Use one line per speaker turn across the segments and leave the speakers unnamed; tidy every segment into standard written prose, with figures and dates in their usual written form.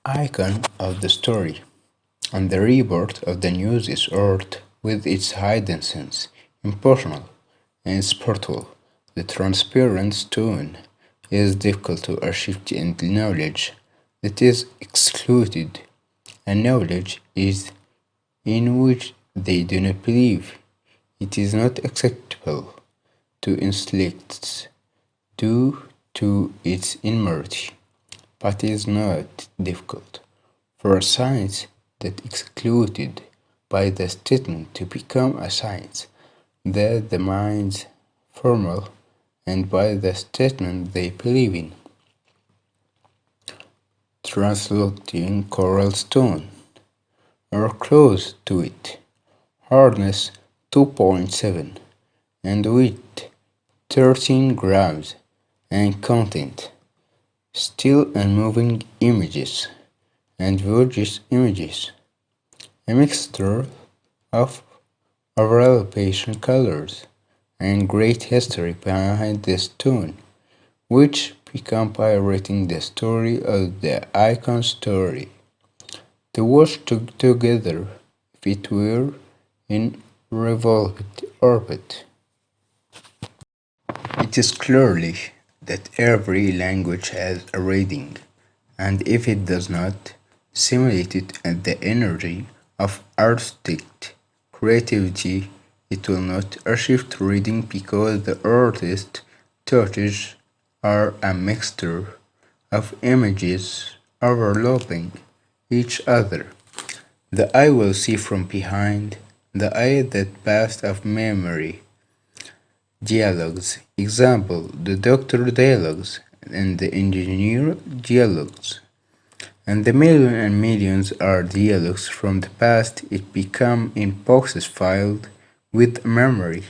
icon of the story, and the report of the news is earth with its hidden sense, impersonal and spiritual. The transparent stone is difficult to achieve in knowledge that is excluded, and knowledge is in which they do not believe. It is not acceptable to intellects due to its inerrancy, but is not difficult for a science that excluded by the statement to become a science that the mind's formal and by the statement they believe in. Translating coral stone or close to it, hardness 2.7 and weight 13 grams and content still and moving images and gorgeous images, a mixture of overlapping colors and great history behind the stone, which become pirating the story of the icon story. To watch together if it were in revolved orbit. It is clearly that every language has a reading, and if it does not simulate it at the energy of artistic creativity, it will not achieve reading because the artist's touches are a mixture of images overlapping each other. The eye will see from behind, the eye that passed of memory. Dialogues. Example, the doctor dialogues and the engineer dialogues. And the million and millions are dialogues from the past. It become in boxes filed with memory.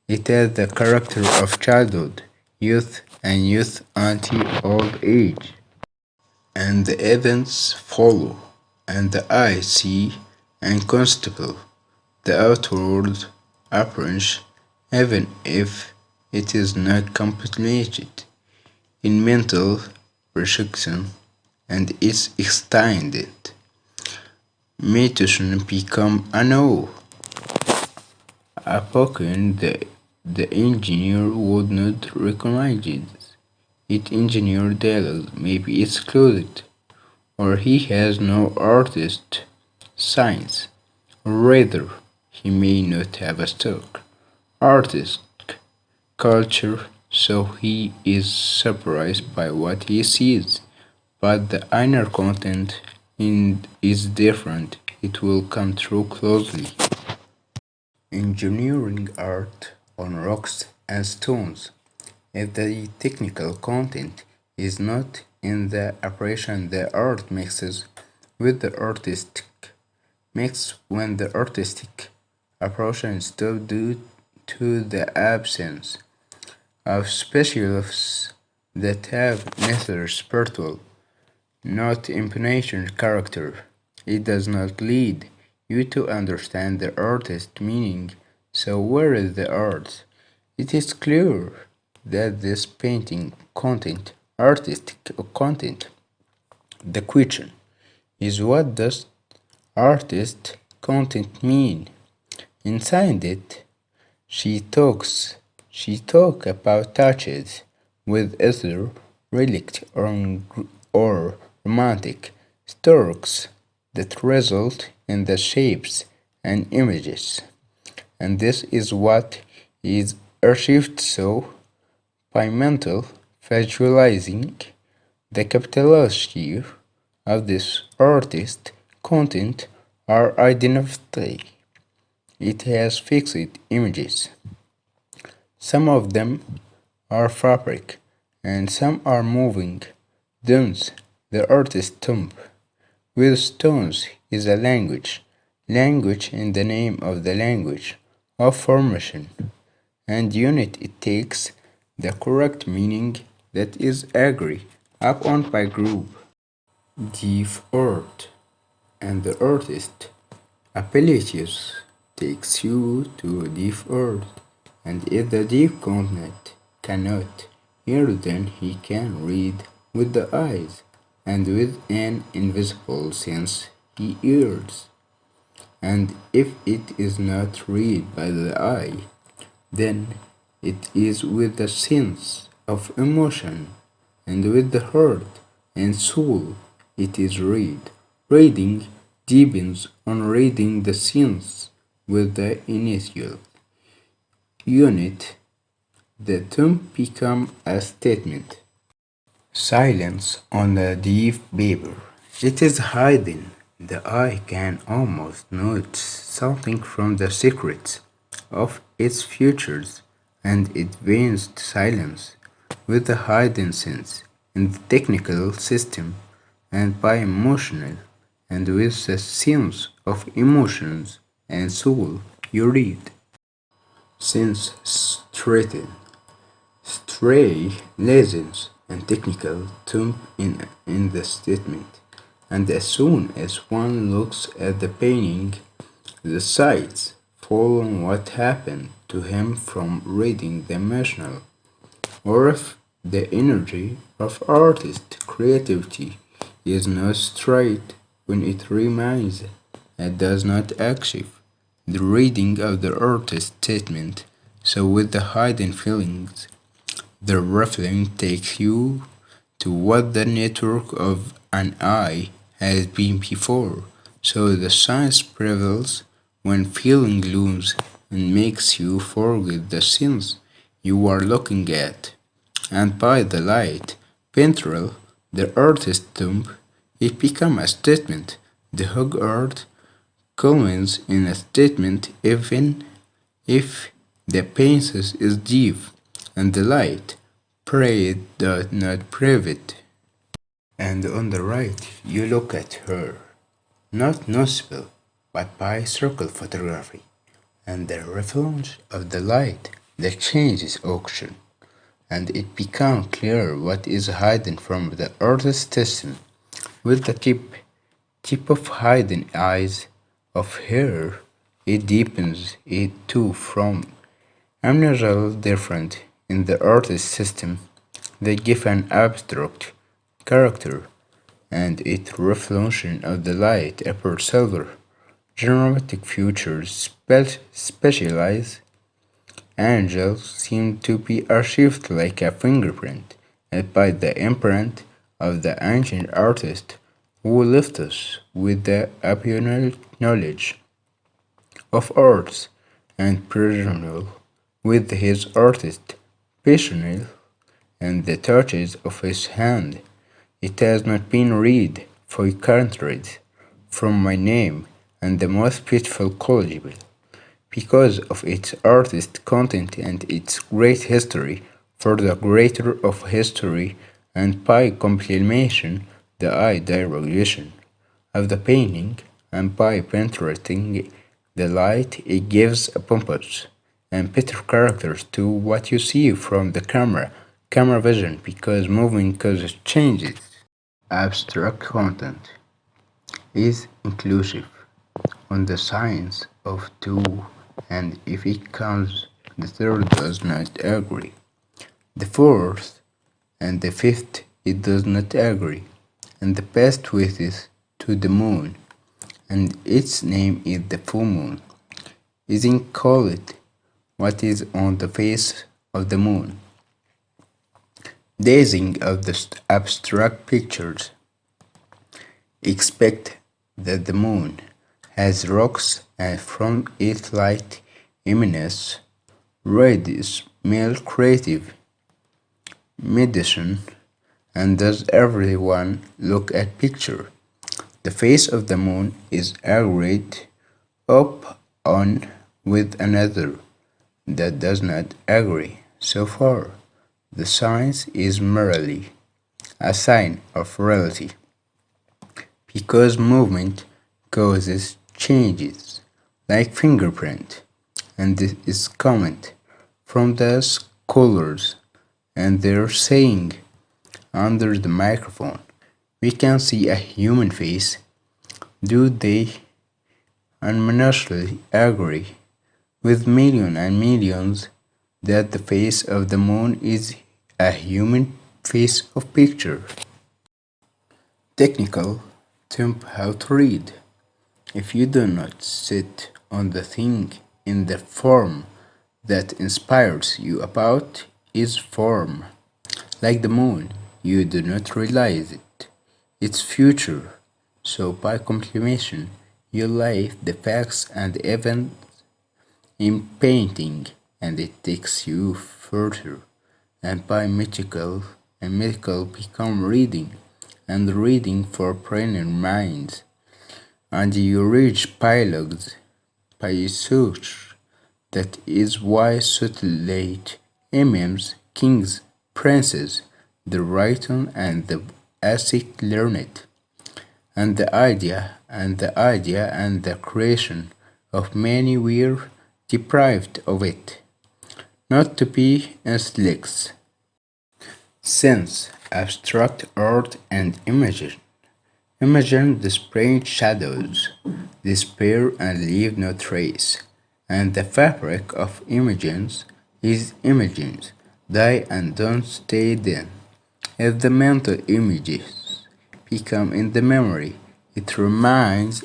It has the character of childhood, youth, and youth until old age. And the events follow, and the eye see and constable the outward appearance, even if it is not completed in mental perception and is extended. Meditation become a no. A token the engineer would not recognize it. Its engineer dialogue may be excluded, or he has no artist science, or rather, he may not have a stock artist culture, so he is surprised by what he sees. But the inner content is different. It will come through closely. Engineering art on rocks and stones. If the technical content is not in the operation, the art mixes with the artistic mix when the artistic operation is stopped due to the absence of specialists that have neither spiritual not imponation character. It does not lead you to understand the artist's meaning. So where is the art? It is clear that this painting content, artistic content, the question is what does artist content mean? Inside it, she talk about touches with either relict or romantic strokes that result in the shapes and images. And this is what is achieved so by mental visualizing the capitality of this artist content are identified. It has fixed images. Some of them are fabric and some are moving. Thence the artist tomb with stones is a language, language in the name of the language of formation, and unit it takes the correct meaning that is agreed upon by group. Deep art and the artist abilities takes you to deep art, and if the deep content cannot hear, then he can read with the eyes. and with an invisible sense he hears. And if it is not read by the eye, then it is with the sense of emotion, and with the heart and soul it is read. Reading depends on reading the sense with the initial unit. The tone become a statement. Silence on the deep paper. It is hidden. The eye can almost note something from the secrets of its futures, and it veins silence with the hidden sense in the technical system and by emotional and with the sense of emotions and soul you read. Sense straighten. Stray lessons and technical term in the statement, and as soon as one looks at the painting, the sights fall on what happened to him from reading the emotional, or if the energy of artist creativity is not straight when it remains and does not achieve the reading of the artist statement, so with the hidden feelings the reference takes you to what the network of an eye has been before, so the science prevails when feeling looms and makes you forget the scenes you are looking at. And by the light, Pinterest, the artist's tomb, it becomes a statement. The hug art culminates in a statement even if the painting is deep and the light prayed does not private. And on the right you look at her, not noticeable, but by circle photography, and the reflection of the light that changes auction, and it becomes clear what is hidden from the artist's system, with the tip of hidden eyes of her, it deepens it too from unusual different in the artist system. They give an abstract character, and its reflection of the light upper silver dramatic features specialized angels seem to be archived like a fingerprint, and by the imprint of the ancient artist who left us with the apparent knowledge of arts and personal with his artist passionate and the touches of his hand. It has not been read, for you can't read, from my name and the most beautiful collegible, because of its artist content and its great history, for the greater of history, and by complementation the eye direction of the painting, and by penetrating the light it gives a pompous and better characters to what you see from the camera vision, because moving causes changes. Abstract content is inclusive on the science of two, and if it comes, the third does not agree. The fourth and the fifth it does not agree, and the best wishes to the moon, and its name is the full moon, isn't called what is on the face of the moon. Gazing of the abstract pictures, expect that the moon has rocks and from its light emanates radius male creative medicine, and does everyone look at picture? The face of the moon is agreed up on with another that does not agree. So far, the science is merely a sign of reality, because movement causes changes, like fingerprint, and this is comment from the scholars, and they're saying under the microphone, we can see a human face. Do they unanimously agree with millions and millions that the face of the moon is a human face of picture? technical term how to read. If you do not sit on the thing in the form that inspires you about is form, like the moon, you do not realize its future. So by complementation, you live the facts and events in painting, and it takes you further. And by medical become reading, and reading for brilliant minds, and you reach pilots by search. That is why late imams, kings, princes, the written and the ascetic learned, and the creation of many were deprived of it, not to be intellects. Since abstract art and imagine the sprayed shadows, despair and leave no trace, and the fabric of images is images, die and don't stay then. If the mental images become in the memory, it remains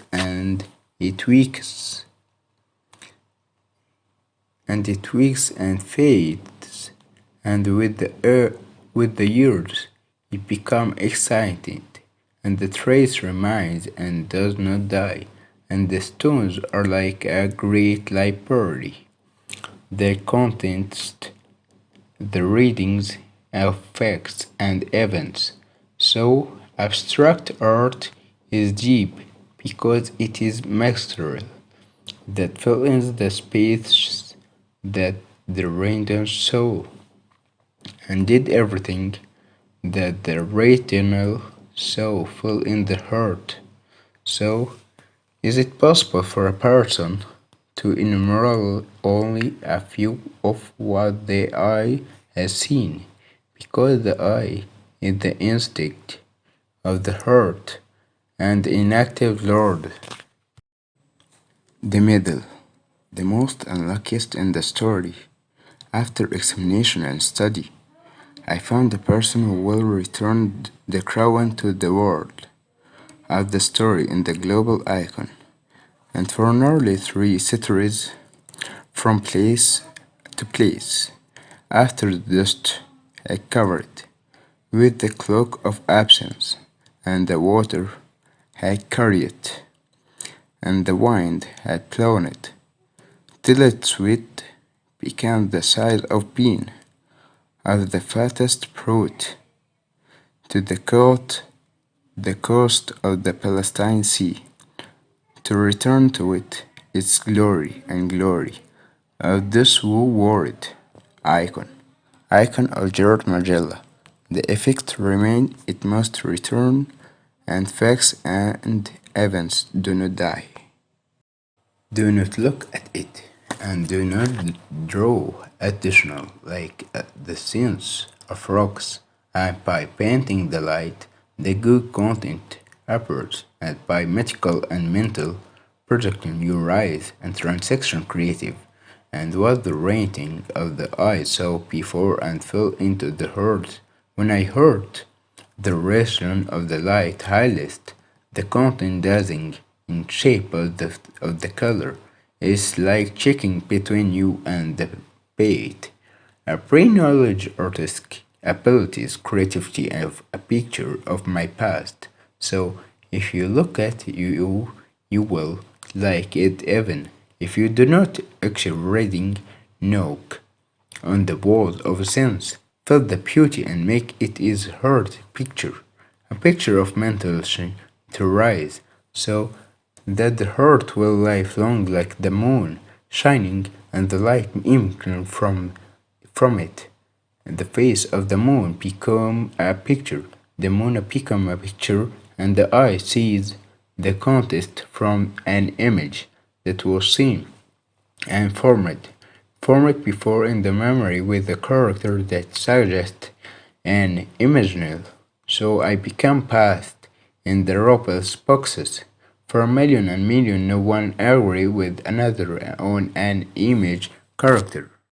it weakens, and fades, and with the years it becomes excited, and the trace remains and does not die, and the stones are like a great library. They contains the readings of facts and events. So abstract art is deep because it is material that fills in the space that the random saw, and did everything that the retinal saw fill in the heart. So, is it possible for a person to enumerate only a few of what the eye has seen? Because the eye is the instinct of the heart and inactive lord. The middle, the most unluckiest in the story. After examination and study, I found the person who will return the crown to the world of the story in the global icon, and for nearly 3 centuries, from place to place, after the dust had covered with the cloak of absence, and the water had carried it, and the wind had blown it, till its width became the size of bean of the fattest brute, to the coast of the Palestine Sea, to return to it its glory and glory of this who wore it. Icon, icon of George Magella. The effect remain, it must return, and facts and events do not die. Do not look at it, and do not draw additional like the scenes of rocks, and by painting the light, the good content appears, and by medical and mental projecting your eyes and transaction creative, and what the rating of the eye saw before and fell into the heart. When I heard the region of the light highest, the content dancing in shape of the color is like checking between you and the bait. A pre-knowledge artistic abilities, creativity of a picture of my past. So if you look at you will like it even if you do not actually reading knock on the walls of sense, feel the beauty and make it is heart picture, a picture of mental to rise, so that the heart will live long like the moon, shining and the light emanating from it. And the face of the moon become a picture, the moon become a picture, and the eye sees the contest from an image that was seen and formed before in the memory with the character that suggests an imaginal. So I become past in the robust boxes. For a million and million no one agree with another on an image character.